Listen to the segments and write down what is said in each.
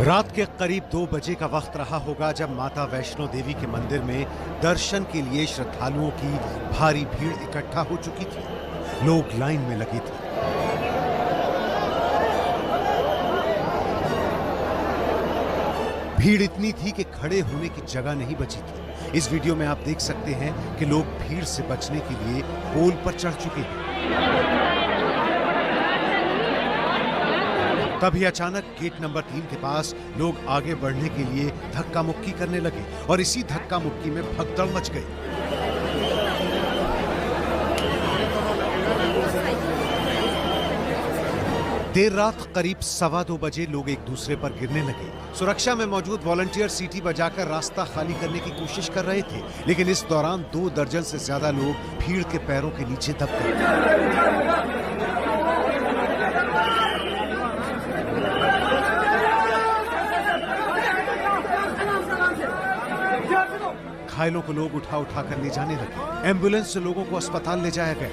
रात के करीब 2 बजे का वक्त रहा होगा जब माता वैष्णो देवी के मंदिर में दर्शन के लिए श्रद्धालुओं की भारी भीड़ इकट्ठा हो चुकी थी। लोग लाइन में लगे थे। भीड़ इतनी थी कि खड़े होने की जगह नहीं बची थी। इस वीडियो में आप देख सकते हैं कि लोग भीड़ से बचने के लिए पोल पर चढ़ चुके हैं। तभी अचानक गेट नंबर 3 के पास लोग आगे बढ़ने के लिए धक्का मुक्की करने लगे और इसी धक्का मुक्की में भगदड़ मच गई। देर रात करीब 1:15 बजे लोग एक दूसरे पर गिरने लगे। सुरक्षा में मौजूद वॉलंटियर सीटी बजाकर रास्ता खाली करने की कोशिश कर रहे थे, लेकिन इस दौरान 2 दर्जन से ज्यादा लोग भीड़ के पैरों के नीचे दब गए। घायलों को लोग उठा कर ले जाने लगे। एम्बुलेंस से लोगों को अस्पताल ले जाया गया।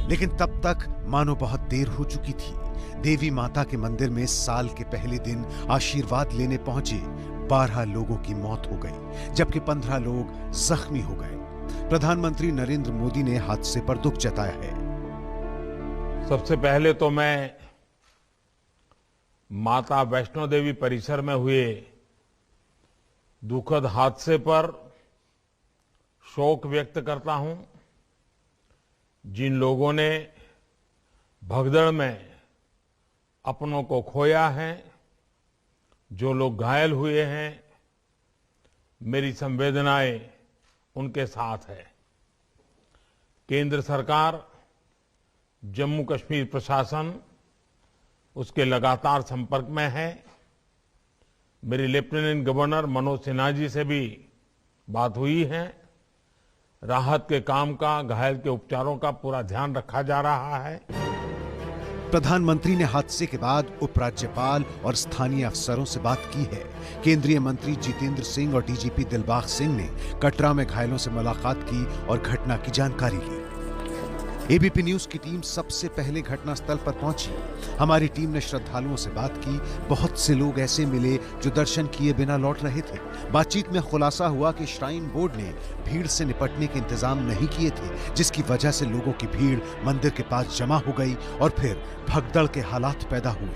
लेकिन तब तक मानो बहुत देर हो चुकी थी। देवी माता के मंदिर में साल के पहले दिन आशीर्वाद लेने पहुंचे 12 लोगों की मौत हो गई, जबकि 15 लोग जख्मी हो गए। प्रधानमंत्री नरेंद्र मोदी ने हादसे पर दुख जताया है। सबसे पहले तो मैं माता वैष्णो देवी परिसर में हुए दुखद हादसे पर शोक व्यक्त करता हूं। जिन लोगों ने भगदड़ में अपनों को खोया है, जो लोग घायल हुए हैं, मेरी संवेदनाएं उनके साथ है। केंद्र सरकार, जम्मू कश्मीर प्रशासन उसके लगातार संपर्क में है। मेरी लेफ्टिनेंट गवर्नर मनोज सिन्हा जी से भी बात हुई है। राहत के काम का, घायल के उपचारों का पूरा ध्यान रखा जा रहा है। प्रधानमंत्री ने हादसे के बाद उपराज्यपाल और स्थानीय अफसरों से बात की है। केंद्रीय मंत्री जितेंद्र सिंह और डीजीपी दिलबाग सिंह ने कटरा में घायलों से मुलाकात की और घटना की जानकारी ली। एबीपी न्यूज की टीम सबसे पहले घटनास्थल पर पहुंची। हमारी टीम ने श्रद्धालुओं से बात की। बहुत से लोग ऐसे मिले जो दर्शन किए बिना लौट रहे थे। बातचीत में खुलासा हुआ कि श्राइन बोर्ड ने भीड़ से निपटने के इंतजाम नहीं किए थे, जिसकी वजह से लोगों की भीड़ मंदिर के पास जमा हो गई और फिर भगदड़ के हालात पैदा हुए।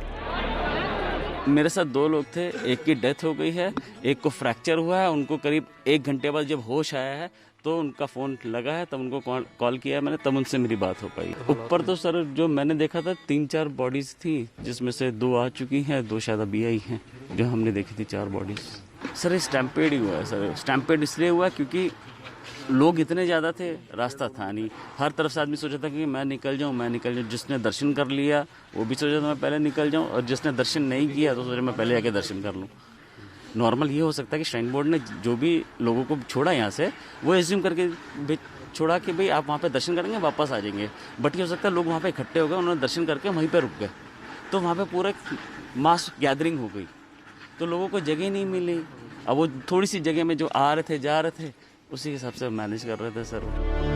मेरे साथ 2 लोग थे, एक की डेथ हो गई है, एक को फ्रैक्चर हुआ है। उनको करीब 1 घंटे बाद जब होश आया है तो उनका फोन लगा है, तब उनको कॉल किया मैंने, तब उनसे मेरी बात हो पाई। ऊपर तो सर जो मैंने देखा था 3-4 बॉडीज थी, जिसमें से 2 आ चुकी हैं, 2 शायद अभी आई हैं। जो हमने देखी थी 4 बॉडीज। सर स्टैम्पेड ही हुआ है सर। स्टैम्पेड इसलिए हुआ क्योंकि लोग इतने ज़्यादा थे, रास्ता था नहीं। हर तरफ से आदमी सोचा था कि मैं निकल जाऊँ। जिसने दर्शन कर लिया वो भी सोचा था मैं पहले निकल जाऊँ, और जिसने दर्शन नहीं किया तो सोचा मैं पहले जाके दर्शन कर लूँ। नॉर्मल ये हो सकता है कि श्राइन बोर्ड ने जो भी लोगों को छोड़ा यहाँ से, वो एज्यूम करके छोड़ा कि भाई आप वहाँ पे दर्शन करेंगे, वापस आ जाएंगे। बट ये हो सकता है लोग वहाँ पे इकट्ठे हो गए, उन्होंने दर्शन करके वहीं पे रुक गए, तो वहाँ पे पूरा मास गैदरिंग हो गई, तो लोगों को जगह नहीं मिली। अब वो थोड़ी सी जगह में जो आ रहे थे, जा रहे थे, उसी हिसाब से मैनेज कर रहे थे सर।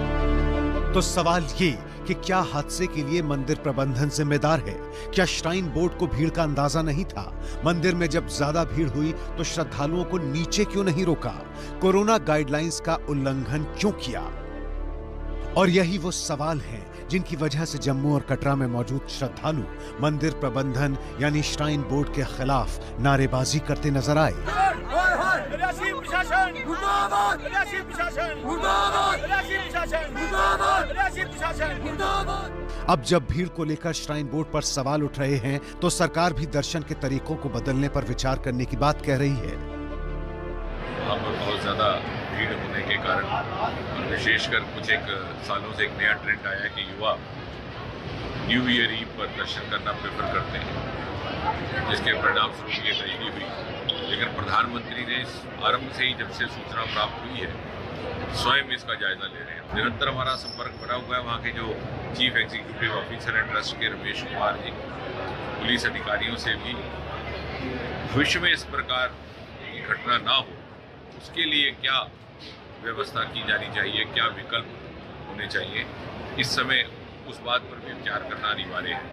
तो सवाल ये कि क्या हादसे के लिए मंदिर प्रबंधन जिम्मेदार है? क्या श्राइन बोर्ड को भीड़ का अंदाजा नहीं था? मंदिर में जब ज्यादा भीड़ हुई तो श्रद्धालुओं को नीचे क्यों नहीं रोका? कोरोना गाइडलाइंस का उल्लंघन क्यों किया? और यही वो सवाल हैं जिनकी वजह से जम्मू और कटरा में मौजूद श्रद्धालु मंदिर प्रबंधन यानी श्राइन बोर्ड के खिलाफ नारेबाजी करते नजर आए। अब जब भीड़ को लेकर श्राइन बोर्ड पर सवाल उठ रहे हैं तो सरकार भी दर्शन के तरीकों को बदलने पर विचार करने की बात कह रही है। वहाँ पर बहुत ज्यादा भीड़ होने के कारण और विशेषकर कुछ एक सालों से एक नया ट्रेंड आया है कि युवा न्यू ईयर ईव पर दर्शन करना प्रेफर करते हैं, जिसके परिणाम स्वरूप ये तब्दीली हुई। लेकिन प्रधानमंत्री ने आरंभ से ही जब से सूचना प्राप्त हुई है, स्वयं इसका जायजा ले रहे हैं। निरंतर हमारा संपर्क बना हुआ है। वहाँ के जो चीफ एग्जीक्यूटिव ऑफिसर है ट्रस्ट के रमेश कुमार जी, पुलिस अधिकारियों से भी भविष्य में इस प्रकार की घटना ना हो उसके लिए क्या व्यवस्था की जानी चाहिए, क्या विकल्प होने चाहिए, इस समय उस बात पर भी विचार करना अनिवार्य है।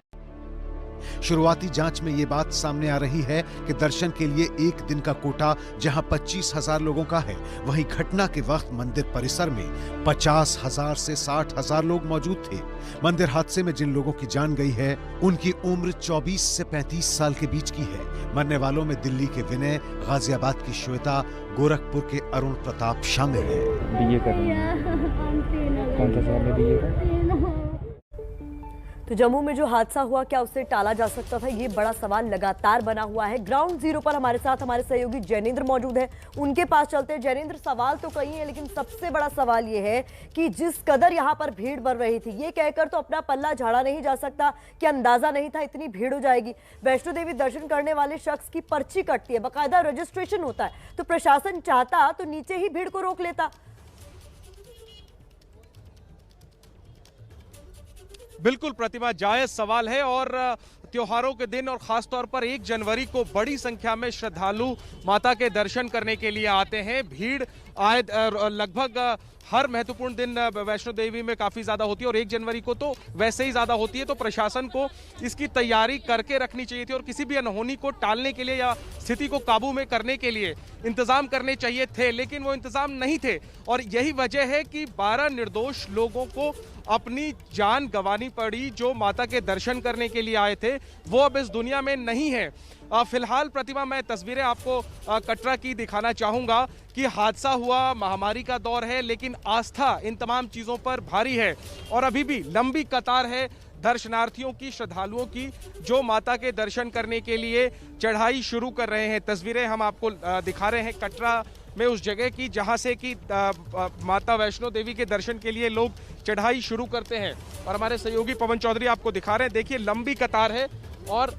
शुरुआती जांच में ये बात सामने आ रही है कि दर्शन के लिए एक दिन का कोटा जहां 25,000 लोगों का है, वहीं घटना के वक्त मंदिर परिसर में 50,000 से 60,000 लोग मौजूद थे। मंदिर हादसे में जिन लोगों की जान गई है, उनकी उम्र 24 से 35 साल के बीच की है। मरने वालों में दिल्ली के विनय, गाजियाबाद की श्वेता, गोरखपुर के अरुण प्रताप शामिल हैं। बीए कर रहे हैं। कौन सा साल में बीए का? तो जम्मू में जो हादसा हुआ, क्या उससे टाला जा सकता था? ये बड़ा सवाल लगातार बना हुआ है। ग्राउंड जीरो पर हमारे साथ हमारे सहयोगी जैनेंद्र मौजूद है, उनके पास चलते हैं। जैनेंद्र, सवाल तो कई हैं, लेकिन सबसे बड़ा सवाल ये है कि जिस कदर यहाँ पर भीड़ बढ़ रही थी, ये कहकर तो अपना पल्ला झाड़ा नहीं जा सकता कि अंदाजा नहीं था इतनी भीड़ हो जाएगी। वैष्णो देवी दर्शन करने वाले शख्स की पर्ची कटती है, बाकायदा रजिस्ट्रेशन होता है, तो प्रशासन चाहता तो नीचे ही भीड़ को रोक लेता। बिल्कुल प्रतिमा, जायज सवाल है। और त्योहारों के दिन और खास तौर पर 1 जनवरी को बड़ी संख्या में श्रद्धालु माता के दर्शन करने के लिए आते हैं। भीड़ आए लगभग हर महत्वपूर्ण दिन वैष्णो देवी में काफ़ी ज़्यादा होती है और 1 जनवरी को तो वैसे ही ज़्यादा होती है। तो प्रशासन को इसकी तैयारी करके रखनी चाहिए थी और किसी भी अनहोनी को टालने के लिए या स्थिति को काबू में करने के लिए इंतज़ाम करने चाहिए थे, लेकिन वो इंतज़ाम नहीं थे। और यही वजह है कि 12 निर्दोष लोगों को अपनी जान गंवानी पड़ी जो माता के दर्शन करने के लिए आए थे, वो अब इस दुनिया में नहीं है। फिलहाल प्रतिमा, मैं तस्वीरें आपको कटरा की दिखाना चाहूँगा कि हादसा हुआ, महामारी का दौर है, लेकिन आस्था इन तमाम चीज़ों पर भारी है और अभी भी लंबी कतार है दर्शनार्थियों की, श्रद्धालुओं की, जो माता के दर्शन करने के लिए चढ़ाई शुरू कर रहे हैं। तस्वीरें हम आपको दिखा रहे हैं कटरा में उस जगह की जहां से कि माता वैष्णो देवी के दर्शन के लिए लोग चढ़ाई शुरू करते हैं। और हमारे सहयोगी पवन चौधरी आपको दिखा रहे हैं, देखिए लंबी कतार है और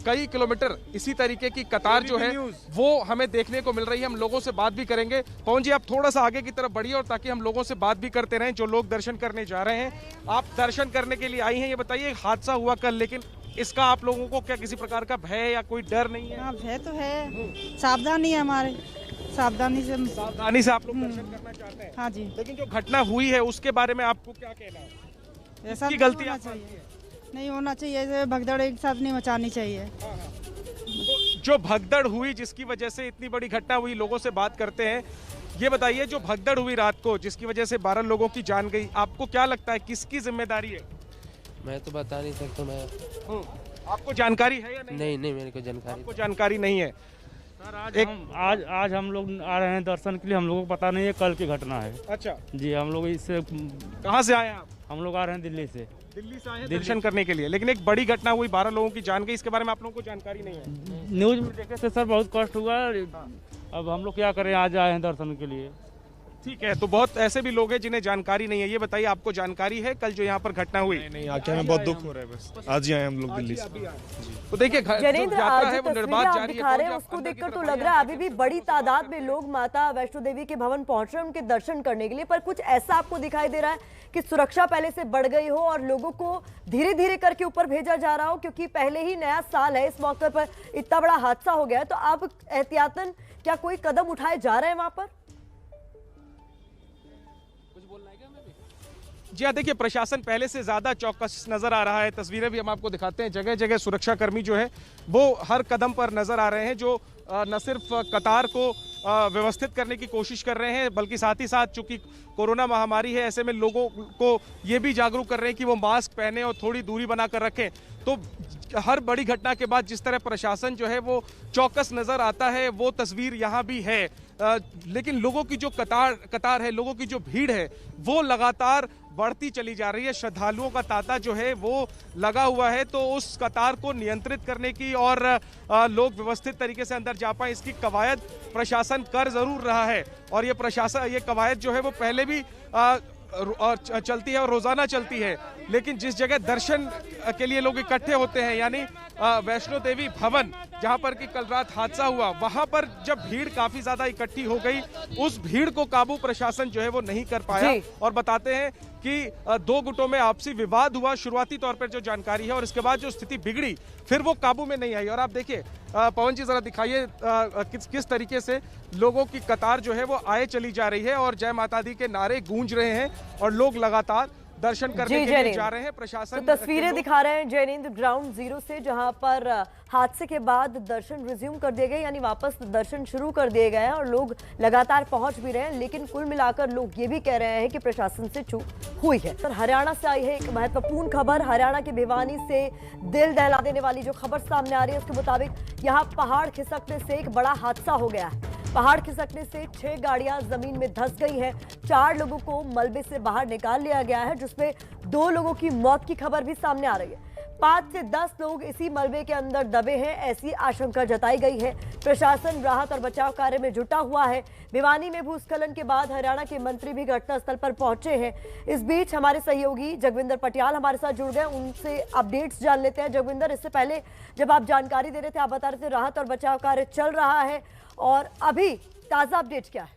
कई किलोमीटर इसी तरीके की कतार जो है वो हमें देखने को मिल रही है। हम लोगों से बात भी करेंगे। पवन जी, आप थोड़ा सा आगे की तरफ बढ़िए और ताकि हम लोगों से बात भी करते रहें जो लोग दर्शन करने जा रहे हैं। आप दर्शन करने के लिए आई हैं, ये बताइए हादसा हुआ कल, लेकिन इसका आप लोगों को क्या किसी प्रकार का भय या कोई डर नहीं है? हाँ, भय तो है, सावधानी है हमारे, सावधानी से आप लोग दर्शन करना चाहते हैं। हाँ जी। लेकिन जो घटना हुई है उसके बारे में आपको क्या कहना है? ऐसा गलती नहीं होना चाहिए, ऐसे भगदड़ एक साथ नहीं मचानी चाहिए। तो जो भगदड़ हुई जिसकी वजह से इतनी बड़ी घटना हुई, लोगों से बात करते हैं। ये बताइए, जो भगदड़ हुई रात को जिसकी वजह से 12 लोगों की जान गई, आपको क्या लगता है किसकी जिम्मेदारी है? मैं तो बता नहीं सकता। मैं आपको जानकारी है या नहीं? नहीं, मेरे को जानकारी। आपको जानकारी नहीं है? सर, आज हम लोग आ रहे हैं दर्शन के लिए, हम लोगों को पता नहीं है कल की घटना है। अच्छा जी, हम लोग इससे कहाँ से आए हैं आप? हम लोग आ रहे हैं दिल्ली से आए हैं दर्शन करने के लिए, लेकिन एक बड़ी घटना हुई, 12 लोगों की जान गई, इसके बारे में आप लोगों को जानकारी नहीं है? न्यूज में देखे थे सर, बहुत कष्ट हुआ। अब हम लोग क्या करें, आज आए हैं दर्शन के लिए। ठीक है, तो बहुत ऐसे भी लोग हैं जिन्हें जानकारी नहीं है। ये बताइए, आपको जानकारी है कल जो यहाँ पर घटना हुई? नहीं, आके हमें बहुत दुख हो रहा है, बस आज ही आए हम लोग दिल्ली से। तो देखिए, जैनेंद्र, आज जो तस्वीरें आप दिखा रहे हैं उसको देखकर तो लग रहा है अभी भी बड़ी तादाद में लोग माता वैष्णो देवी के भवन पहुंच रहे हैं उनके दर्शन करने के लिए, पर कुछ ऐसा आपको दिखाई दे रहा है कि सुरक्षा पहले से बढ़ गई हो और लोगों को धीरे धीरे करके ऊपर भेजा जा रहा हो, क्योंकि पहले ही नया साल है, इस मौके पर इतना बड़ा हादसा हो गया है। तो अब एहतियातन क्या कोई कदम उठाए जा रहे हैं वहां पर? जी हाँ, देखिए प्रशासन पहले से ज़्यादा चौकस नज़र आ रहा है। तस्वीरें भी हम आपको दिखाते हैं, जगह जगह सुरक्षा कर्मी जो है वो हर कदम पर नज़र आ रहे हैं, जो न सिर्फ कतार को व्यवस्थित करने की कोशिश कर रहे हैं, बल्कि साथ ही साथ चूंकि कोरोना महामारी है, ऐसे में लोगों को ये भी जागरूक कर रहे हैं कि वो मास्क पहने और थोड़ी दूरी बनाकर रखें। तो हर बड़ी घटना के बाद जिस तरह प्रशासन जो है वो चौकस नज़र आता है, वो तस्वीर यहाँ भी है। लेकिन लोगों की जो कतार है, लोगों की जो भीड़ है, वो लगातार बढ़ती चली जा रही है। श्रद्धालुओं का तांता जो है वो लगा हुआ है, तो उस कतार को नियंत्रित करने की और लोग व्यवस्थित तरीके से अंदर जा पाए, इसकी कवायद प्रशासन कर जरूर रहा है। और ये कवायद जो है वो पहले भी चलती है और रोजाना चलती है, लेकिन जिस जगह दर्शन के लिए लोग इकट्ठे होते हैं, यानी वैष्णो देवी भवन, जहां पर कि कल रात हादसा हुआ, वहां पर जब भीड़ काफी ज्यादा इकट्ठी हो गई, उस भीड़ को काबू प्रशासन जो है वो नहीं कर पाया। और बताते हैं कि दो गुटों में आपसी विवाद हुआ शुरुआती तौर पर जो जानकारी है, और इसके बाद जो स्थिति बिगड़ी फिर वो काबू में नहीं आई। और आप देखिए पवन जी, जरा दिखाइए किस तरीके से लोगों की कतार जो है वो आए चली जा रही है और जय माता दी के नारे गूंज रहे हैं और लोग लगातार दर्शन करने के लिए जा रहे हैं। प्रशासन तो तस्वीरें दिखा रहे हैं जैनेंद्र ग्राउंड जीरो से, जहां पर हादसे के बाद दर्शन रिज्यूम कर दिए गए, यानी वापस दर्शन शुरू कर दिए गए हैं और लोग लगातार पहुंच भी रहे हैं। लेकिन कुल मिलाकर लोग ये भी कह रहे हैं कि प्रशासन से चूक हुई है। तो हरियाणा से आई है एक महत्वपूर्ण खबर। हरियाणा के भिवानी से दिल दहला देने वाली जो खबर सामने आ रही है, उसके मुताबिक यहाँ पहाड़ खिसकने से एक बड़ा हादसा हो गया है। पहाड़ खिसकने से 6 गाड़ियां जमीन में धंस गई हैं। 4 लोगों को मलबे से बाहर निकाल लिया गया है, जिसमें 2 लोगों की मौत की खबर भी सामने आ रही है। 5 से 10 लोग इसी मलबे के अंदर दबे हैं, ऐसी आशंका जताई गई है। प्रशासन राहत और बचाव कार्य में जुटा हुआ है। भिवानी में भूस्खलन के बाद हरियाणा के मंत्री भी घटनास्थल पर पहुंचे हैं। इस बीच हमारे सहयोगी जगविंदर पटियाल हमारे साथ जुड़ गए, उनसे अपडेट्स जान लेते हैं। जगविंदर, इससे पहले जब आप जानकारी दे रहे थे, आप बता रहे थे राहत और बचाव कार्य चल रहा है, और अभी ताजा अपडेट क्या है?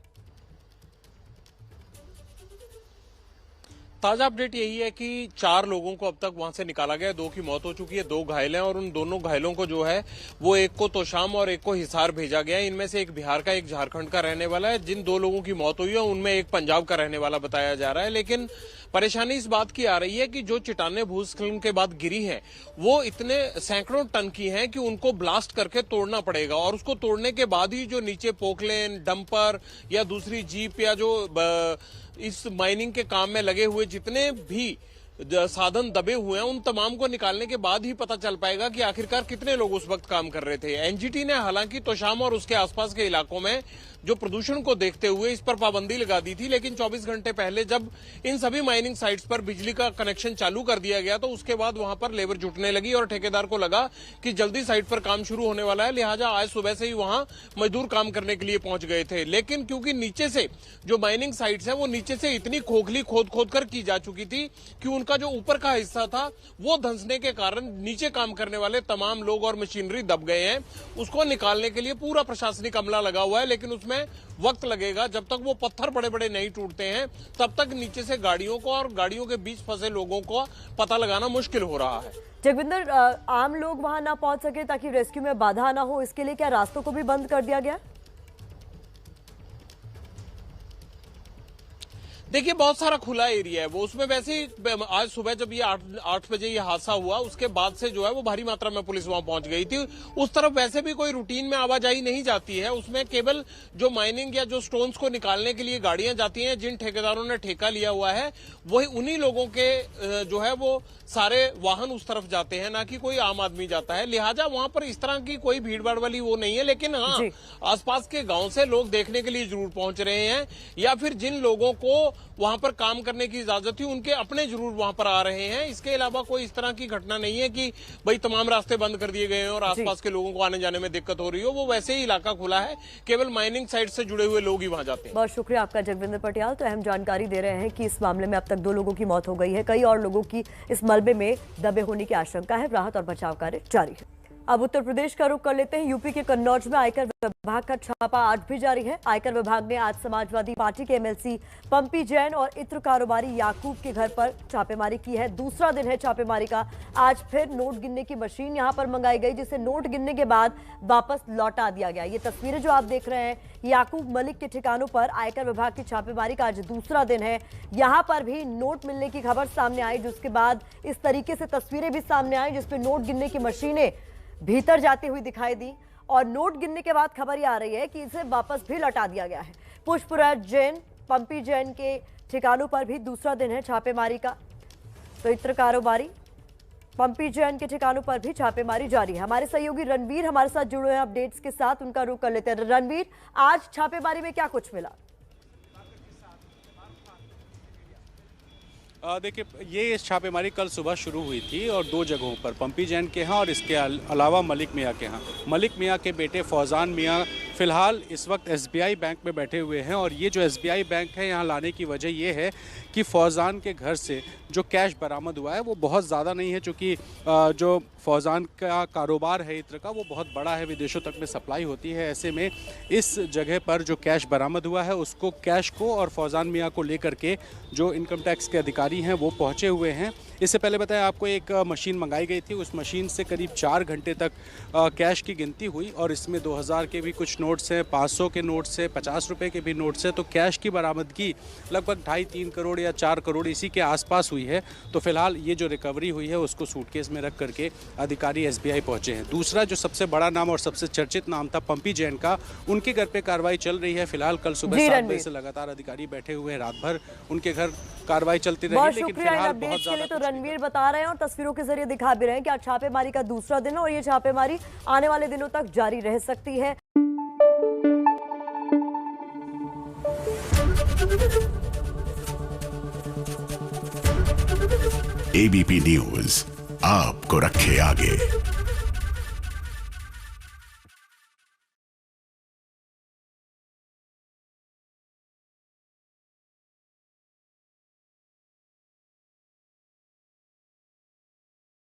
ताजा अपडेट यही है कि 4 लोगों को अब तक वहां से निकाला गया, 2 की मौत हो चुकी है, 2 घायल हैं और उन दोनों घायलों को जो है वो एक को तोशाम और एक को हिसार भेजा गया है। इनमें से एक बिहार का, एक झारखंड का रहने वाला है। जिन 2 लोगों की मौत हुई है उनमें एक पंजाब का रहने वाला बताया जा रहा है। लेकिन परेशानी इस बात की आ रही है कि जो चट्टानें भूस्खलन के बाद गिरी हैं वो इतने सैकड़ों टन की हैं कि उनको ब्लास्ट करके तोड़ना पड़ेगा, और उसको तोड़ने के बाद ही जो नीचे पोकलेन, डंपर या दूसरी जीप या जो इस माइनिंग के काम में लगे हुए जितने भी साधन दबे हुए हैं, उन तमाम को निकालने के बाद ही पता चल पाएगा कि आखिरकार कितने लोग उस वक्त काम कर रहे थे। एनजीटी ने हालांकि तोशाम और उसके आसपास के इलाकों में जो प्रदूषण को देखते हुए इस पर पाबंदी लगा दी थी, लेकिन 24 घंटे पहले जब इन सभी माइनिंग साइट्स पर बिजली का कनेक्शन चालू कर दिया गया तो उसके बाद वहां पर लेबर जुटने लगी और ठेकेदार को लगा कि जल्दी साइट पर काम शुरू होने वाला है, लिहाजा आज सुबह से ही वहां मजदूर काम करने के लिए पहुंच गए थे। लेकिन क्योंकि नीचे से जो माइनिंग साइट्स है वो नीचे से इतनी खोखली खोद कर की जा चुकी थी कि उनका जो ऊपर का हिस्सा था वो धंसने के कारण नीचे काम करने वाले तमाम लोग और मशीनरी दब गए हैं। उसको निकालने के लिए पूरा प्रशासनिक अमला लगा हुआ है, लेकिन उसमें वक्त लगेगा। जब तक वो पत्थर बड़े बड़े नहीं टूटते हैं तब तक नीचे से गाड़ियों को और गाड़ियों के बीच फंसे लोगों को पता लगाना मुश्किल हो रहा है। जगविंदर, आम लोग वहां ना पहुंच सके ताकि रेस्क्यू में बाधा ना हो, इसके लिए क्या रास्तों को भी बंद कर दिया गया? देखिए, बहुत सारा खुला एरिया है वो, उसमें वैसे ही आज सुबह जब ये 8 बजे ये हादसा हुआ उसके बाद से जो है वो भारी मात्रा में पुलिस वहां पहुंच गई थी। उस तरफ वैसे भी कोई रूटीन में आवाजाही नहीं जाती है, उसमें केवल जो माइनिंग या जो स्टोन्स को निकालने के लिए गाड़ियां जाती हैं, जिन ठेकेदारों ने ठेका लिया हुआ है वही उन्हीं लोगों के जो है वो सारे वाहन उस तरफ जाते हैं, ना कि कोई आम आदमी जाता है। लिहाजा वहां पर इस तरह की कोई भीड़ भाड़ वाली वो नहीं है। लेकिन हाँ, आसपास के गांव से लोग देखने के लिए जरूर पहुंच रहे हैं, या फिर जिन लोगों को वहां पर काम करने की इजाजत थी उनके अपने जरूर वहां पर आ रहे हैं। इसके अलावा कोई इस तरह की घटना नहीं है कि भाई तमाम रास्ते बंद कर दिए गए हैं और आसपास के लोगों को आने जाने में दिक्कत हो रही हो। वो वैसे ही इलाका खुला है, केवल माइनिंग साइट से जुड़े हुए लोग ही वहां जाते हैं। बहुत शुक्रिया आपका जगविंदर पटियाल। तो अहम जानकारी दे रहे हैं कि इस मामले में अब तक 2 लोगों की मौत हो गई है, कई और लोगों की इस मलबे में दबे होने की आशंका है। राहत और बचाव कार्य जारी है। अब उत्तर प्रदेश का रुख कर लेते हैं। यूपी के कन्नौज में आयकर विभाग का छापा आज भी जारी है। आयकर विभाग ने आज समाजवादी पार्टी के एमएलसी पंपी जैन और इत्र कारोबारी याकूब के घर पर छापेमारी की है। दूसरा दिन है छापेमारी का। आज फिर नोट गिनने की मशीन यहां पर मंगाई गई, जिसे नोट गिनने के बाद वापस लौटा दिया गया। ये तस्वीरें जो आप देख रहे हैं, याकूब मलिक के ठिकानों पर आयकर विभाग की छापेमारी का आज दूसरा दिन है। यहां पर भी नोट मिलने की खबर सामने आई, जिसके बाद इस तरीके से तस्वीरें भी सामने आई जिसमें नोट गिनने की मशीनें भीतर जाती हुई दिखाई दी, और नोट गिनने के बाद खबर ये आ रही है कि इसे वापस भी लौटा दिया गया है। पुष्पराज जैन, पंपी जैन के ठिकानों पर भी दूसरा दिन है छापेमारी का। तो इत्र कारोबारी पंपी जैन के ठिकानों पर भी छापेमारी जारी है। हमारे सहयोगी रणवीर हमारे साथ जुड़े हैं अपडेट्स के साथ, उनका रुख कर लेते हैं। रणवीर, आज छापेमारी में क्या कुछ मिला? देखिए, ये छापेमारी कल सुबह शुरू हुई थी और 2 जगहों पर, पंपी जैन के यहाँ और इसके अलावा मलिक मियाँ के यहाँ। मलिक मियाँ के बेटे फौजान मियाँ फिलहाल इस वक्त SBI बैंक में बैठे हुए हैं, और ये जो SBI बैंक है यहाँ लाने की वजह ये है कि फौजान के घर से जो कैश बरामद हुआ है वो बहुत ज़्यादा नहीं है, चूँकि जो फौजान का कारोबार है इत्र का वो बहुत बड़ा है, विदेशों तक में सप्लाई होती है। ऐसे में इस जगह पर जो कैश बरामद हुआ है उसको कैश को और फौजान मियाँ को लेकर के जो इनकम टैक्स के अधिकारी हैं वो पहुंचे हुए हैं। इससे पहले बताया आपको एक मशीन मंगाई गई थी, उस मशीन से करीब 4 घंटे तक कैश की गिनती हुई और इसमें 2000 के भी कुछ नोट्स हैं, 500 के नोट्स हैं, 50 रुपए के भी नोट्स हैं। तो कैश की बरामदगी लगभग 2.5-3 करोड़ या 4 करोड़ इसी के आसपास हुई है। तो फिलहाल ये जो रिकवरी हुई है उसको सूटकेस में रख करके अधिकारी SBI पहुंचे हैं। दूसरा जो सबसे बड़ा नाम और सबसे चर्चित नाम था पंपी जैन का, उनके घर पे कार्रवाई चल रही है। फिलहाल कल सुबह 7 बजे से लगातार अधिकारी बैठे हुए हैं, रात भर उनके घर कार्रवाई चलती रही। लेकिन फिलहाल बहुत ज्यादा तो रणवीर बता रहे हैं और तस्वीरों के जरिए दिखा भी रहे हैं कि आज छापेमारी का दूसरा दिन है और ये छापेमारी आने वाले दिनों तक जारी रह सकती है। ABP न्यूज आपको रखे आगे।